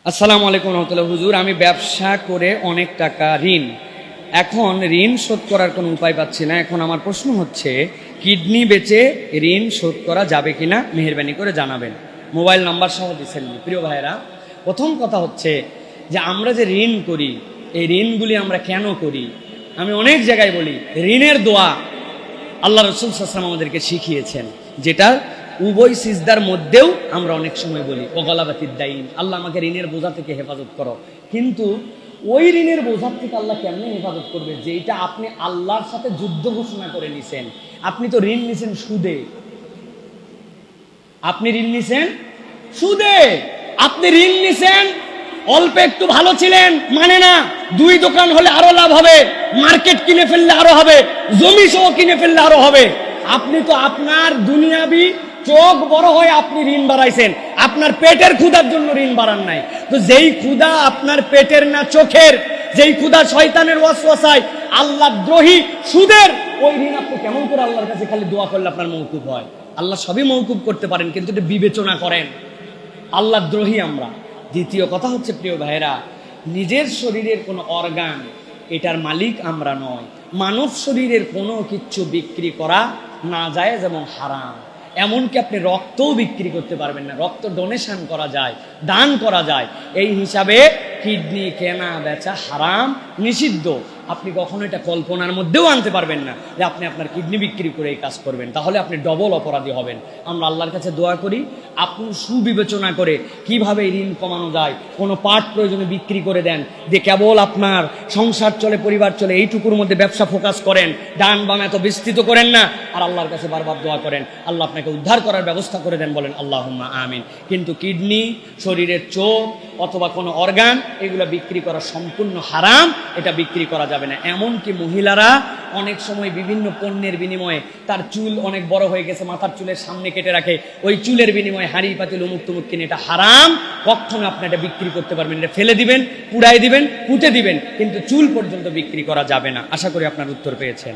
আসসালামু আলাইকুম রহমতুল্লাহ। হুজুর, আমি ব্যবসা করে অনেক টাকা ঋণ, এখন ঋণ শোধ করার কোনো উপায় পাচ্ছি না। এখন আমার প্রশ্ন হচ্ছে, কিডনি বেচে ঋণ শোধ করা যাবে কিনা মেহেরবানি করে জানাবেন। মোবাইল নাম্বার সহ দিচ্ছেন। প্রিয় ভাইয়েরা, প্রথম কথা হচ্ছে যে আমরা যে ঋণ করি, এই ঋণগুলি আমরা কেন করি? আমি অনেক জায়গায় বলি, ঋণের দোয়া আল্লাহ রাসূল সাল্লাল্লাহু আলাইহি ওয়াসাল্লাম আমাদেরকে শিখিয়েছেন, যেটা উভয় সিজদার মধ্যেও আমরা অনেক সময় বলি, ও গলাবাতির দাইন, আল্লাহ আমাকে ঋণের বোঝা থেকে হেফাজত করো। কিন্তু ওই ঋণের বোঝার থেকে আল্লাহ কেমনে হেফাজত করবে, যেটা আপনি আল্লাহর সাথে যুদ্ধ ঘোষণা করে নিছেন? আপনি তো ঋণ নিছেন সুদে, আপনি ঋণ নিছেন সুদে, আপনি ঋণ নিছেন অল্প একটু ভালো ছিলেন, মানে না, 2 দোকান হলে আরো লাভ হবে, মার্কেট কিনে ফেললে আরো হবে, জমি সহ কিনে ফেললে আরো হবে। আপনি তো আপনার দুনিয়াবি চোখ বড় হয়ে আপনি ঋণ বাড়াইছেন, আপনার পেটের ক্ষুধার জন্য ঋণ বাড়ান নাই। তো যেই ক্ষুধা আপনার পেটের না চোখের, যেই ক্ষুধা শয়তানের ওয়াসওয়াসায় আল্লাহ দ্রোহী সুদের, ওই ঋণ আপনি কেমন করে আল্লাহর কাছে খালি দোয়া করলে আপনার মওকুফ হয়? আল্লাহ সবই মওকুফ করতে পারেন, কিন্তু এটা বিবেচনা করেন। আল্লাহ দ্রোহী আমরা। দ্বিতীয় কথা হচ্ছে, প্রিয় ভাইয়েরা, নিজের শরীরের কোনো অর্গান, এটার মালিক আমরা নয়। মানব শরীরের কোনো কিচ্ছু বিক্রি করা না যায় এবং হারাম। এমনকি আপনি রক্তও বিক্রি করতে পারবেন না, রক্ত ডোনেশন করা যায়, দান করা যায়। এই হিসাবে কিডনি কেনা বেচা হারাম, নিষিদ্ধ। আপনি কখনো এটা কল্পনার মধ্যেও আনতে পারবেন না যে আপনি আপনার কিডনি বিক্রি করে এই কাজ করবেন, তাহলে আপনি ডবল অপরাধী হবেন। আমরা আল্লাহর কাছে দোয়া করি, আপনি সুবিবেচনা করে কিভাবে ঋণ কমানো যায়, কোনো পার্ট প্রয়োজনে বিক্রি করে দেন, যে কেবল আপনার সংসার চলে, পরিবার চলে, এইটুকুর মধ্যে ব্যবসা ফোকাস করেন, ডান বাম এত বিস্তৃত করেন না। আর আল্লাহর কাছে বারবার দোয়া করেন, আল্লাহ আপনাকে উদ্ধার করার ব্যবস্থা করে দেন, বলেন আল্লাহুম্মা আমিন। কিন্তু কিডনি, শরীরের চোখ অথবা কোনো অর্গান, এগুলো বিক্রি করা সম্পূর্ণ হারাম, এটা বিক্রি করা যাবে না। এমনকি মহিলারা অনেক সময় বিভিন্ন পণ্যের বিনিময়ে, তার চুল অনেক বড় হয়ে গেছে, মাথার চুলের সামনে কেটে রাখে, ওই চুলের বিনিময়ে হাড়ি পাতিল অমুক তমুক কিনে, এটা হারাম। কখনো আপনি এটা বিক্রি করতে পারবেন, এটা ফেলে দিবেন, পুড়াই দিবেন, পুঁতে দিবেন, কিন্তু চুল পর্যন্ত বিক্রি করা যাবে না। আশা করি আপনার উত্তর পেয়েছেন।